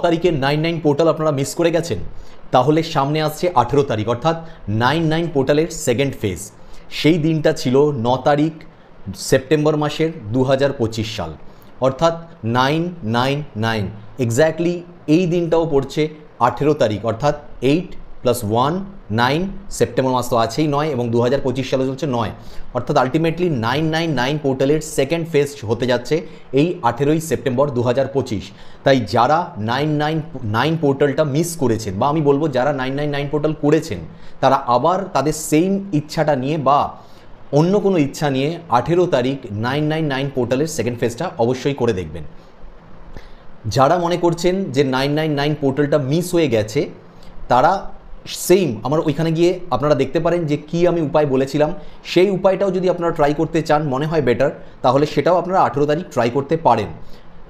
তারিখের 99 পোর্টাল আপনারা মিস করে গেছেন, তাহলে সামনে আসছে 18 তারিখ অর্থাৎ 99 পোর্টালের সেকেন্ড ফেজ। সেই দিনটা ছিল 9 তারিখ সেপ্টেম্বর মাসের 2025 সাল, অর্থাৎ 999 এক্স্যাক্টলি। এই দিনটাও পড়ছে 18 তারিখ অর্থাৎ 8 + 1 9, সেপ্টেম্বর মাস তো আছেই 9 এবং 2025 সালে চলছে 9, অর্থাৎ আলটিমেটলি 999 পোর্টালের সেকেন্ড ফেজ হতে যাচ্ছে এই 18ই সেপ্টেম্বর 2025। তাই যারা 999 পোর্টালটা মিস করেছেন, বা আমি বলবো যারা 999 পোর্টাল করেছেন, তারা আবার তাদের সেম ইচ্ছাটা নিয়ে বা অন্য কোনো ইচ্ছা নিয়ে 18 তারিখ 999 পোর্টালের সেকেন্ড ফেজটা অবশ্যই করে দেখবেন। যারা মনে করছেন যে 999 পোর্টালটা মিস হয়ে গেছে, তারা সেম আমার ওইখানে গিয়ে আপনারা দেখতে পারেন যে কি আমি উপায় বলেছিলাম, সেই উপায়টাও যদি আপনারা ট্রাই করতে চান মনে হয় বেটার, তাহলে সেটাও আপনারা 18 তারিখ ট্রাই করতে পারেন।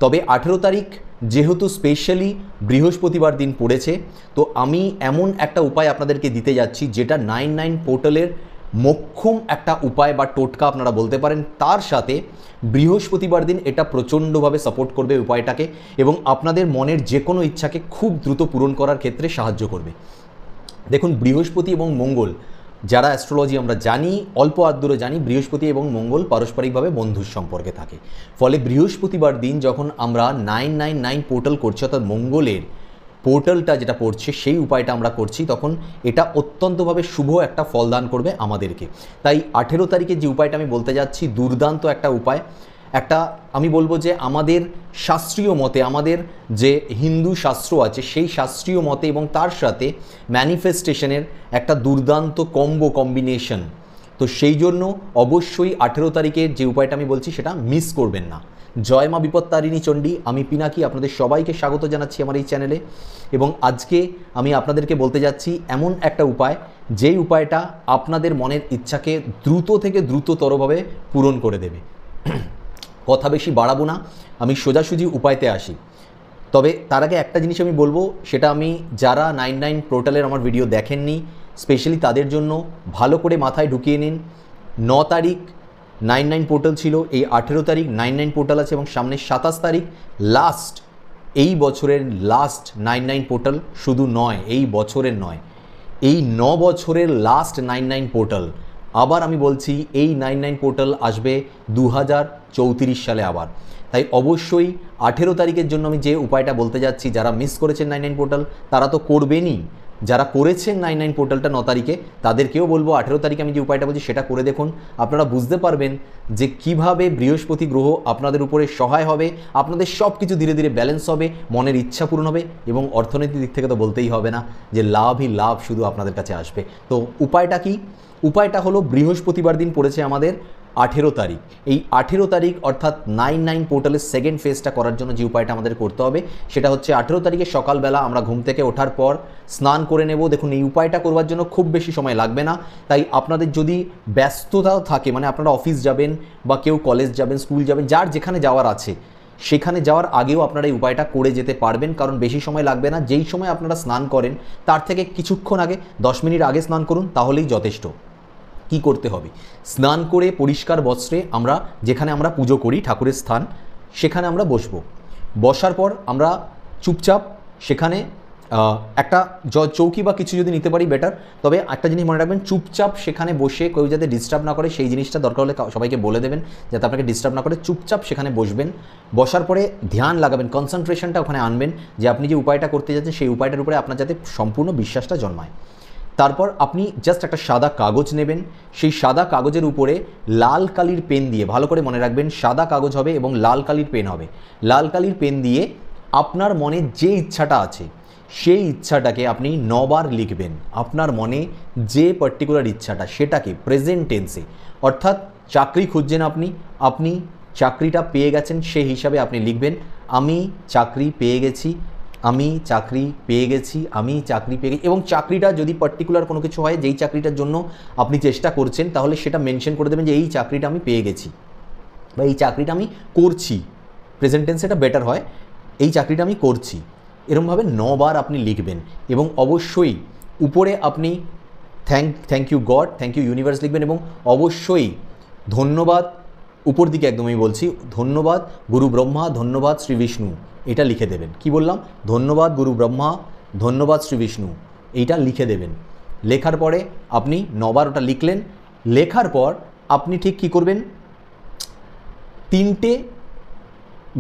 তবে 18 তারিখ যেহেতু স্পেশালি বৃহস্পতিবার দিন পড়েছে, তো আমি এমন একটা উপায় আপনাদেরকে দিতে যাচ্ছি যেটা 99 পোর্টালের মোক্ষম একটা উপায় বা টোটকা আপনারা বলতে পারেন। তার সাথে বৃহস্পতিবার দিন এটা প্রচণ্ডভাবে সাপোর্ট করবে উপায়টাকে এবং আপনাদের মনের যে কোনো ইচ্ছাকে খুব দ্রুত পূরণ করার ক্ষেত্রে সাহায্য করবে। দেখুন, বৃহস্পতি এবং মঙ্গল, যারা অ্যাস্ট্রোলজি আমরা জানি, অল্প আদূরে জানি, বৃহস্পতি এবং মঙ্গল পারস্পরিকভাবে বন্ধুর সম্পর্কে থাকে। ফলে বৃহস্পতিবার দিন যখন আমরা 999 পোর্টাল করছি, অর্থাৎ মঙ্গলের পোর্টালটা যেটা পড়ছে সেই উপায়টা আমরা করছি, তখন এটা অত্যন্তভাবে শুভ একটা ফলদান করবে আমাদেরকে। তাই 18 তারিখে যে উপায়টা আমি বলতে যাচ্ছি, দুর্দান্ত একটা উপায়। একটা আমি বলবো যে আমাদের শাস্ত্রীয় মতে, আমাদের যে হিন্দু শাস্ত্র আছে সেই শাস্ত্রীয় মতে এবং তার সাথে ম্যানিফেস্টেশনের একটা দুর্দান্ত কম্বিনেশন। তো সেই জন্য অবশ্যই 18 তারিখের যে উপায়টা আমি বলছি সেটা মিস করবেন না। জয় মা বিপত্তারিণী চণ্ডী, আমি পিনাকি আপনাদের সবাইকে স্বাগত জানাচ্ছি আমার এই চ্যানেলে। এবং আজকে আমি আপনাদেরকে বলতে যাচ্ছি এমন একটা উপায়, যেই উপায়টা আপনাদের মনের ইচ্ছাকে দ্রুত থেকে দ্রুততরভাবে পূরণ করে দেবে। কথা বেশি বাড়াবো না, আমি সোজাসুজি উপায়তে আসি। তবে তার আগে একটা জিনিস আমি বলবো, সেটা আমি যারা 99 পোর্টালের আমার ভিডিও দেখেননি স্পেশালি তাদের জন্য ভালো করে মাথায় ঢুকিয়ে নিন। 9 তারিখ 99 পোর্টাল ছিল, এই 18 তারিখ 99 পোর্টাল আছে এবং সামনে 27 তারিখ লাস্ট, এই বছরের লাস্ট 99 পোর্টাল। শুধু নয়, এই বছরের নয়, এই 9 বছরের লাস্ট 99 পোর্টাল। আবার আমি বলছি, এই 99 পোর্টাল আসবে 2034 সালে আবার। তাই অবশ্যই 18 তারিখের জন্য আমি যে উপায়টা বলতে যাচ্ছি, যারা মিস করেছেন 99 পোর্টাল তারা তো করবেনই, যারা করেছেন 99 পোর্টালটা 9 তারিখে তাদেরকেও বলবো 18 তারিখে আমি যে উপায়টা বলছি সেটা করে দেখুন। আপনারা বুঝতে পারবেন যে কিভাবে বৃহস্পতি গ্রহ আপনাদের উপরে সহায় হবে, আপনাদের সব কিছু ধীরে ধীরে ব্যালেন্স হবে, মনের ইচ্ছা পূরণ হবে এবং অর্থনৈতিক দিক থেকে তো বলতেই হবে না যে লাভই লাভ শুধু আপনাদের কাছে আসবে। তো উপায়টা কি? উপায়টা হলো বৃহস্পতিবার দিন পড়েছে আমাদের 18 তারিখ। এই 18 তারিখ অর্থাৎ 99 পোর্টালের সেকেন্ড ফেজটা করার জন্য যে উপায়টা আমাদের করতে হবে সেটা হচ্ছে 18 তারিখে সকালবেলা আমরা ঘুম থেকে ওঠার পর স্নান করে নেব। দেখুন, এই উপায়টা করবার জন্য খুব বেশি সময় লাগবে না। তাই আপনাদের যদি ব্যস্ততাও থাকে, মানে আপনারা অফিস যাবেন বা কেউ কলেজ যাবেন, স্কুল যাবেন, যার যেখানে যাওয়ার আছে সেখানে যাওয়ার আগেও আপনারা এই উপায়টা করে যেতে পারবেন, কারণ বেশি সময় লাগবে না। যেই সময় আপনারা স্নান করেন তার থেকে কিছুক্ষণ আগে, 10 মিনিট আগে স্নান করুন, তাহলেই যথেষ্ট। কি করতে হবে? স্নান করে পরিষ্কার বস্ত্রে আমরা যেখানে আমরা পুজো করি, ঠাকুরের স্থান, সেখানে আমরা বসবো। বসার পর আমরা চুপচাপ সেখানে একটা চৌকি বা কিছু যদি নিতে পারি বেটার। তবে একটা জিনিস মনে রাখবেন, চুপচাপ সেখানে বসে কেউ যাতে ডিস্টার্ব না করে সেই জিনিসটা দরকার হলে সবাইকে বলে দেবেন যাতে আপনাকে ডিস্টার্ব না করে। চুপচাপ সেখানে বসবেন, বসার পরে ধ্যান লাগাবেন, কনসেন্ট্রেশনটা ওখানে আনবেন যে আপনি যে উপায়টা করতে যাচ্ছেন সেই উপায়টার উপরে আপনার যাতে সম্পূর্ণ বিশ্বাসটা জন্মায়। তারপর আপনি জাস্ট একটা সাদা কাগজ নেবেন, সেই সাদা কাগজের উপরে লাল কালির পেন দিয়ে, ভালো করে মনে রাখবেন সাদা কাগজ হবে এবং লাল কালির পেন হবে, লাল কালির পেন দিয়ে আপনার মনে যে ইচ্ছাটা আছে সেই ইচ্ছাটাকে আপনি 9 বার লিখবেন। আপনার মনে যে পার্টিকুলার ইচ্ছাটা সেটাকে প্রেজেন্ট টেন্সে, অর্থাৎ চাকরি খুঁজছেন আপনি চাকরিটা পেয়ে গেছেন সেই হিসাবে আপনি লিখবেন, আমি চাকরি পেয়ে গেছি, আমি চাকরি পেয়ে গেছি, আমি চাকরি পেয়ে গেছি। এবং চাকরিটা যদি পার্টিকুলার কোনো কিছু হয়, যেই চাকরিটার জন্য আপনি চেষ্টা করছেন, তাহলে সেটা মেনশন করে দেবেন যে এই চাকরিটা আমি পেয়ে গেছি বা এই চাকরিটা আমি করছি। প্রেজেন্ট টেন্স এটা বেটার হয়, এই চাকরিটা আমি করছি। এরকমভাবে 9 বার আপনি লিখবেন এবং অবশ্যই উপরে আপনি thank you God, thank you universe লিখবেন এবং অবশ্যই ধন্যবাদ উপর দিকে একদম আমি বলছি, ধন্যবাদ গুরু ব্রহ্মা, ধন্যবাদ শ্রী বিষ্ণু, এটা লিখে দেবেন। কি বললাম? ধন্যবাদ গুরু ব্রহ্মা, ধন্যবাদ শ্রী বিষ্ণু, এইটা লিখে দেবেন। লেখার পরে আপনি 9বার ওটা লিখলেন। লেখার পর আপনি ঠিক কী করবেন, 3টে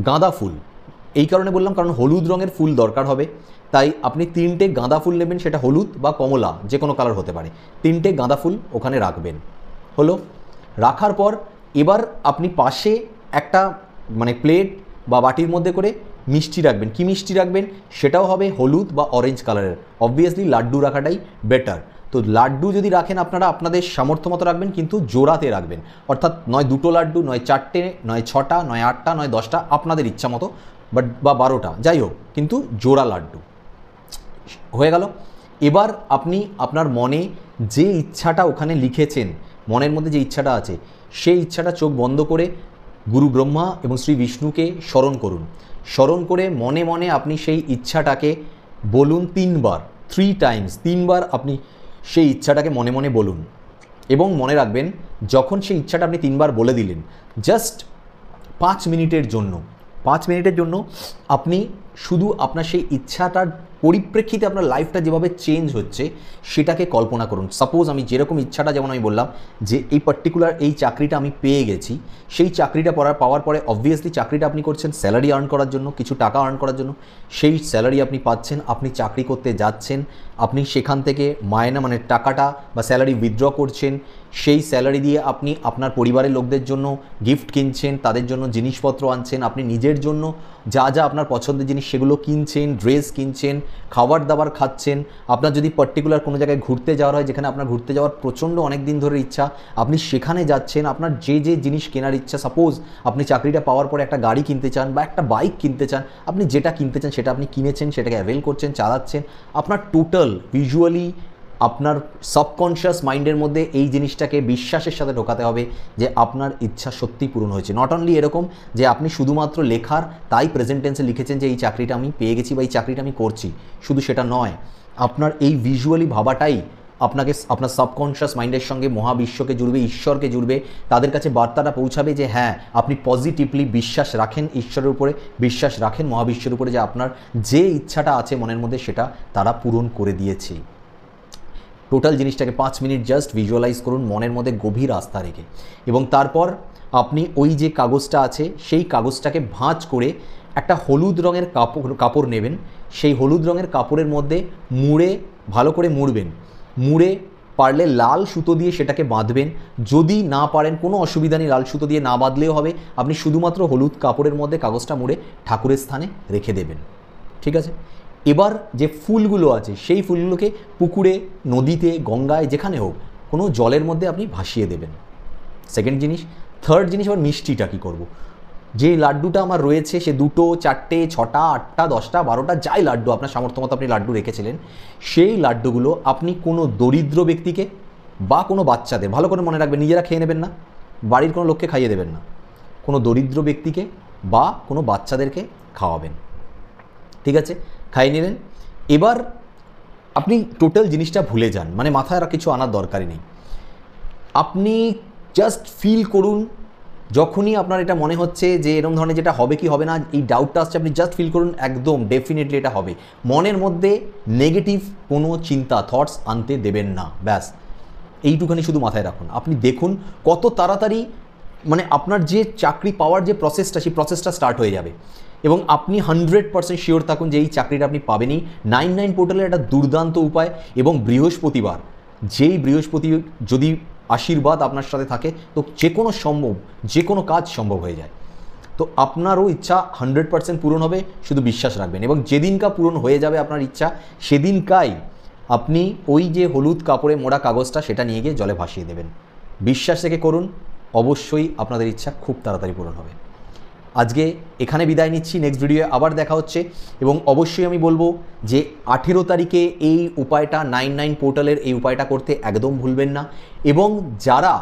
গাঁদা ফুল, এই কারণে বললাম কারণ হলুদ রঙের ফুল দরকার হবে, তাই আপনি 3টে গাঁদা ফুল নেবেন, সেটা হলুদ বা কমলা যে কোনো কালার হতে পারে। 3টে গাঁদা ফুল ওখানে রাখবেন। হলো, রাখার পর এবার আপনি পাশে একটা মানে প্লেট বা বাটির মধ্যে করে মিষ্টি রাখবেন। কি মিষ্টি রাখবেন? সেটাও হবে হলুদ বা অরেঞ্জ কালারের। অবভিয়াসলি লাড্ডু রাখাটাই বেটার। তো লাড্ডু যদি রাখেন আপনারা আপনাদের সামর্থ্য মতো রাখবেন, কিন্তু জোড়াতে রাখবেন, অর্থাৎ নয় 2টো লাড্ডু, নয় 4টে, নয় 6টা, নয় 8টা, নয় 10টা, আপনাদের ইচ্ছা মতো, বা 12টা, যাই হোক, কিন্তু জোড়া লাড্ডু। হয়ে গেল। এবার আপনি আপনার মনে যে ইচ্ছাটা ওখানে লিখেছেন, মনের মধ্যে যে ইচ্ছাটা আছে, সেই ইচ্ছাটা চোখ বন্ধ করে গুরু ব্রহ্মা এবং শ্রী বিষ্ণুকে স্মরণ করুন। স্মরণ করে মনে মনে আপনি সেই ইচ্ছাটাকে বলুন 3বার, 3 টাইমস, 3বার আপনি সেই ইচ্ছাটাকে মনে মনে বলুন। এবং মনে রাখবেন, যখন সেই ইচ্ছাটা আপনি 3বার বলে দিলেন, জাস্ট 5 মিনিটের জন্য, 5 মিনিটের জন্য আপনি শুধু আপনার সেই ইচ্ছাটার পরিপ্রেক্ষিতে আপনার লাইফটা যেভাবে চেঞ্জ হচ্ছে সেটাকে কল্পনা করুন। সাপোজ আমি যেরকম ইচ্ছাটা, যেমন আমি বললাম যে এই পার্টিকুলার এই চাকরিটা আমি পেয়ে গেছি, সেই চাকরিটা পাওয়ার পরে অবভিয়াসলি চাকরিটা আপনি করছেন স্যালারি আর্ন করার জন্য, কিছু টাকা আর্ন করার জন্য। সেই স্যালারি আপনি পাচ্ছেন, আপনি চাকরি করতে যাচ্ছেন, আপনি সেখান থেকে মায়না মানে টাকাটা বা স্যালারি উইথড্র করছেন। সেই স্যালারি দিয়ে আপনি আপনার পরিবারের লোকদের জন্য গিফট কিনছেন, তাদের জন্য জিনিসপত্র আনছেন, আপনি নিজের জন্য যা যা আপনার পছন্দের জিনিস সেগুলো কিনছেন, ড্রেস কিনছেন, খাবার দাবার খাচ্ছেন। আপনার যদি পার্টিকুলার কোনো জায়গায় ঘুরতে যাওয়ার হয়, যেখানে আপনার ঘুরতে যাওয়ার প্রচণ্ড অনেক দিন ধরে ইচ্ছা, আপনি সেখানে যাচ্ছেন। আপনার যে যে জিনিস কেনার ইচ্ছা, সাপোজ আপনি চাকরিটা পাওয়ার পরে একটা গাড়ি কিনতে চান বা একটা বাইক কিনতে চান, আপনি যেটা কিনতে চান সেটা আপনি কিনেছেন, সেটাকে অ্যাভেল করছেন, চালাচ্ছেন। আপনার টোটাল ভিজুয়ালি আপনার সাবকনশিয়াস মাইন্ডের মধ্যে এই জিনিসটাকে বিশ্বাসের সাথে ঢোকাতে হবে যে আপনার ইচ্ছা সত্যিই পূরণ হয়েছে। নট অনলি এরকম যে আপনি শুধুমাত্র লেখার তাই প্রেজেন্ট টেন্সে লিখেছেন যে এই চাকরিটা আমি পেয়ে গেছি বা এই চাকরিটা আমি করছি, শুধু সেটা নয়, আপনার এই ভিজুয়ালি ভাবাটাই আপনাকে আপনার সাবকনশিয়াস মাইন্ডের সঙ্গে মহাবিশ্বকে জুড়বে, ঈশ্বরকে জুড়বে, তাদের কাছে বার্তাটা পৌঁছাবে যে হ্যাঁ আপনি পজিটিভলি বিশ্বাস রাখেন, ঈশ্বরের উপরে বিশ্বাস রাখেন, মহাবিশ্বের উপরে, যে আপনার যে ইচ্ছাটা আছে মনের মধ্যে সেটা তারা পূরণ করে দিয়েছে। টোটাল জিনিসটাকে 5 মিনিট জাস্ট ভিজুয়ালাইজ করুন মনের মধ্যে গভীর আস্থা রেখে, এবং তারপর আপনি ওই যে কাগজটা আছে সেই কাগজটাকে ভাঁজ করে একটা হলুদ রঙের কাপড় নেবেন। সেই হলুদ রঙের কাপড়ের মধ্যে মুড়ে, ভালো করে মুড়বেন, মুড়ে পারলে লাল সুতো দিয়ে সেটাকে বাঁধবেন। যদি না পারেন কোনো অসুবিধা নেই, লাল সুতো দিয়ে না বাঁধলেও হবে, আপনি শুধুমাত্র হলুদ কাপড়ের মধ্যে কাগজটা মুড়ে ঠাকুরের স্থানে রেখে দেবেন। ঠিক আছে? এবার যে ফুলগুলো আছে সেই ফুলগুলোকে পুকুরে, নদীতে, গঙ্গায়, যেখানে হোক কোনো জলের মধ্যে আপনি ভাসিয়ে দেবেন। সেকেন্ড জিনিস। থার্ড জিনিস, আবার মিষ্টিটা কী করব? যে লাড্ডুটা আমার রয়েছে সে 2টো, 4টে, 6টা, 8টা, 10টা, 12টা, যাই লাড্ডু আপনার সামর্থ্য মতো আপনি লাড্ডু রেখেছিলেন, সেই লাড্ডুগুলো আপনি কোনো দরিদ্র ব্যক্তিকে বা কোনো বাচ্চাদের, ভালো করে মনে রাখবেন নিজেরা খেয়ে নেবেন না, বাড়ির কোনো লোককে খাইয়ে দেবেন না, কোনো দরিদ্র ব্যক্তিকে বা কোনো বাচ্চাদেরকে খাওয়াবেন। ঠিক আছে? খাইয়ে নিলেন। এবার আপনি টোটাল জিনিসটা ভুলে যান, মানে মাথায় আর কিছু আনার দরকারই নেই। আপনি জাস্ট ফিল করুন, যখনই আপনার এটা মনে হচ্ছে যে এরকম ধরনের যেটা হবে কি হবে না, এই ডাউটটা আসছে, আপনি জাস্ট ফিল করুন একদম ডেফিনেটলি এটা হবে। মনের মধ্যে নেগেটিভ কোনো চিন্তা, থটস আনতে দেবেন না, ব্যাস এইটুখানি শুধু মাথায় রাখুন। আপনি দেখুন কত তাড়াতাড়ি মানে আপনার যে চাকরি পাওয়ার যে প্রসেসটা, সেই প্রসেসটা স্টার্ট হয়ে যাবে, এবং আপনি 100% শিওর থাকুন যে এই চাকরিটা আপনি পাবেনই। 99 পোর্টালের একটা দুর্দান্ত উপায়, এবং বৃহস্পতিবার, যেই বৃহস্পতি যদি আশীর্বাদ আপনার সাথে থাকে তো যে কোনো সম্ভব, যে কোনো কাজ সম্ভব হয়ে যায়। তো আপনারও ইচ্ছা 100% পূরণ হবে, শুধু বিশ্বাস রাখবেন, এবং যেদিনকা পূরণ হয়ে যাবে আপনার ইচ্ছা, সেদিনকাই আপনি ওই যে হলুদ কাপড়ে মোড়া কাগজটা সেটা নিয়ে গিয়ে জলে ভাসিয়ে দেবেন। বিশ্বাস থেকে করুন, অবশ্যই আপনাদের ইচ্ছা খুব তাড়াতাড়ি পূরণ হবে। আজকে এখানে বিদায় নিচ্ছি, নেক্সট ভিডিওয়ে আবার দেখা হচ্ছে। এবং অবশ্যই আমি বলবো যে 18 তারিখে এই উপায়টা, 99 পোর্টালের এই উপায়টা করতে একদম ভুলবেন না। এবং যারা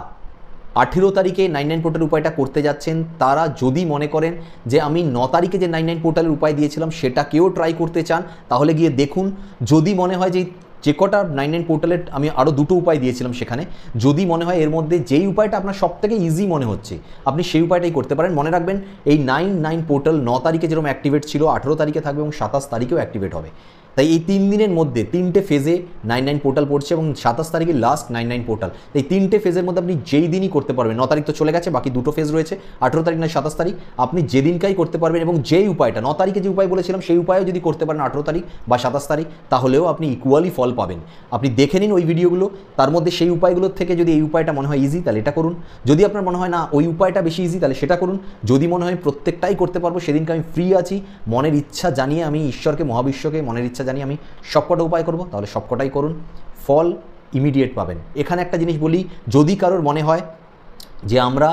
18 তারিখে 99 পোর্টাল উপায়টা করতে যাচ্ছেন, তারা যদি মনে করেন যে আমি 9 তারিখে যে 99 পোর্টালের উপায় দিয়েছিলাম সেটাকেও ট্রাই করতে চান, তাহলে গিয়ে দেখুন। যদি মনে হয় যে যে কটা 99 পোর্টালের আমি আরও দুটো উপায় দিয়েছিলাম সেখানে, যদি মনে হয় এর মধ্যে যেই উপায়টা আপনার সবথেকে ইজি মনে হচ্ছে আপনি সেই উপায়টাই করতে পারেন। মনে রাখবেন এই 99 পোর্টাল 9 তারিখে যেরকম অ্যাক্টিভেট ছিল 18 তারিখে থাকবে এবং 27 তারিখেও অ্যাক্টিভেট হবে। তাই এই 3 দিনের মধ্যে 3টে ফেজে 99 পোর্টাল পড়ছে এবং 27 তারিখে লাস্ট 99 পোর্টাল। এই 3টে ফেজের মধ্যে আপনি যেই দিনই করতে পারবেন, 9 তারিখ তো চলে গেছে, বাকি দুটো ফেজ রয়েছে 18 তারিখ না 27 তারিখ, আপনি যেদিনকাই করতে পারবেন এবং যেই উপায়টা 9 তারিখে যে উপায় বলেছিলাম সেই উপায়ও যদি করতে পারেন 18 তারিখ বা 27 তারিখ, তাহলেও আপনি ইকুয়ালি ফল পাবেন। আপনি দেখে নিন ওই ভিডিওগুলো, তার মধ্যে সেই উপায়গুলোর থেকে যদি এই উপায়টা মনে হয় ইজি তাহলে এটা করুন, যদি আপনার মনে হয় না ওই উপায়টা বেশি ইজি তাহলে সেটা করুন, যদি মনে হয় প্রত্যেকটাই করতে পারবো সেদিনকে আমি ফ্রি আছি, মনের ইচ্ছা জানিয়ে আমি ঈশ্বরকে মহাবিশ্বকে মনের ইচ্ছা জানিয়ে আমি সবকটা উপায় করব, তাহলে সবকটাই করুন, ফল ইমিডিয়েট পাবেন। এখানে একটা জিনিস বলি, যদি কারোর মনে হয় যে আমরা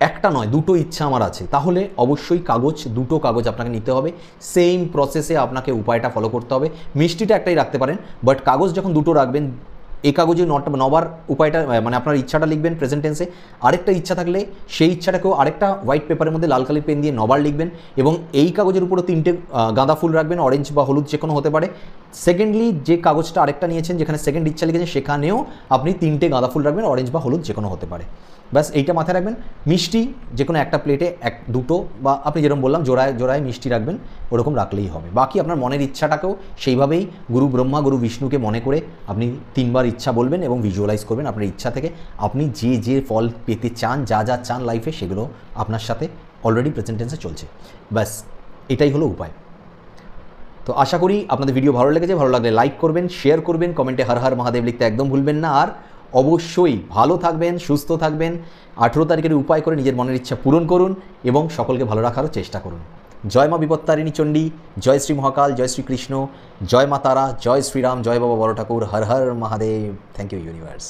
একটা নয় দুটো ইচ্ছা আমার আছে, তাহলে অবশ্যই দুটো কাগজ আপনাকে নিতে হবে, সেম প্রসেসে আপনাকে উপায়টা ফলো করতে হবে। মিষ্টিটা একটাই রাখতে পারেন, বাট কাগজ যখন দুটো রাখবেন, এই কাগজে নবার উপায়টা মানে আপনার ইচ্ছাটা লিখবেন প্রেজেন্ট টেন্সে, আরেকটা ইচ্ছা থাকলে সেই ইচ্ছাটাকেও আরেকটা হোয়াইট পেপারের মধ্যে লাল কালি পেন দিয়ে নবার লিখবেন এবং এই কাগজের উপরে 3টে গাঁদা ফুল রাখবেন, অরেঞ্জ বা হলুদ যে কোনো হতে পারে। সেকেন্ডলি যে কাগজটা আরেকটা নিয়েছেন যেখানে সেকেন্ড ইচ্ছা লিখেছেন সেখানেও আপনি 3টে গাঁদা ফুল রাখবেন, অরেঞ্জ বা হলুদ যে কোনো হতে পারে। ব্যাস এইটা মাথায় রাখবেন। মিষ্টি যে কোনো একটা প্লেটে দুটো বা আপনি যেরকম বললাম জোড়ায় জোড়ায় মিষ্টি রাখবেন, ওরকম রাখলেই হবে। বাকি আপনার মনের ইচ্ছাটাকেও সেইভাবেই গুরু ব্রহ্মা গুরু বিষ্ণুকে মনে করে আপনি 3বার ইচ্ছা বলবেন এবং ভিজুয়ালাইজ করবেন আপনার ইচ্ছা থেকে আপনি যে যে ফল পেতে চান, যা যা চান লাইফে, সেগুলো আপনার সাথে অলরেডি প্রেজেন্ট টেন্সে চলছে। ব্যাস এটাই হলো উপায়। তো আশা করি আপনাদের ভিডিও ভালো লেগেছে, ভালো লাগলে লাইক করবেন, শেয়ার করবেন, কমেন্টে হর হর মহাদেব লিখতে একদম ভুলবেন না। আর অবশ্যই ভালো থাকবেন, সুস্থ থাকবেন, 18 তারিখের উপায় করে নিজের মনের ইচ্ছা পূরণ করুন এবং সকলকে ভালো রাখারও চেষ্টা করুন। জয় মা বিপত্তারিণী চণ্ডী, জয় শ্রী মহাকাল, জয় শ্রী কৃষ্ণ, জয় মা তারা, জয় শ্রীরাম, জয় বাবা বড় ঠাকুর, হর হর মহাদেব। Thank you universe.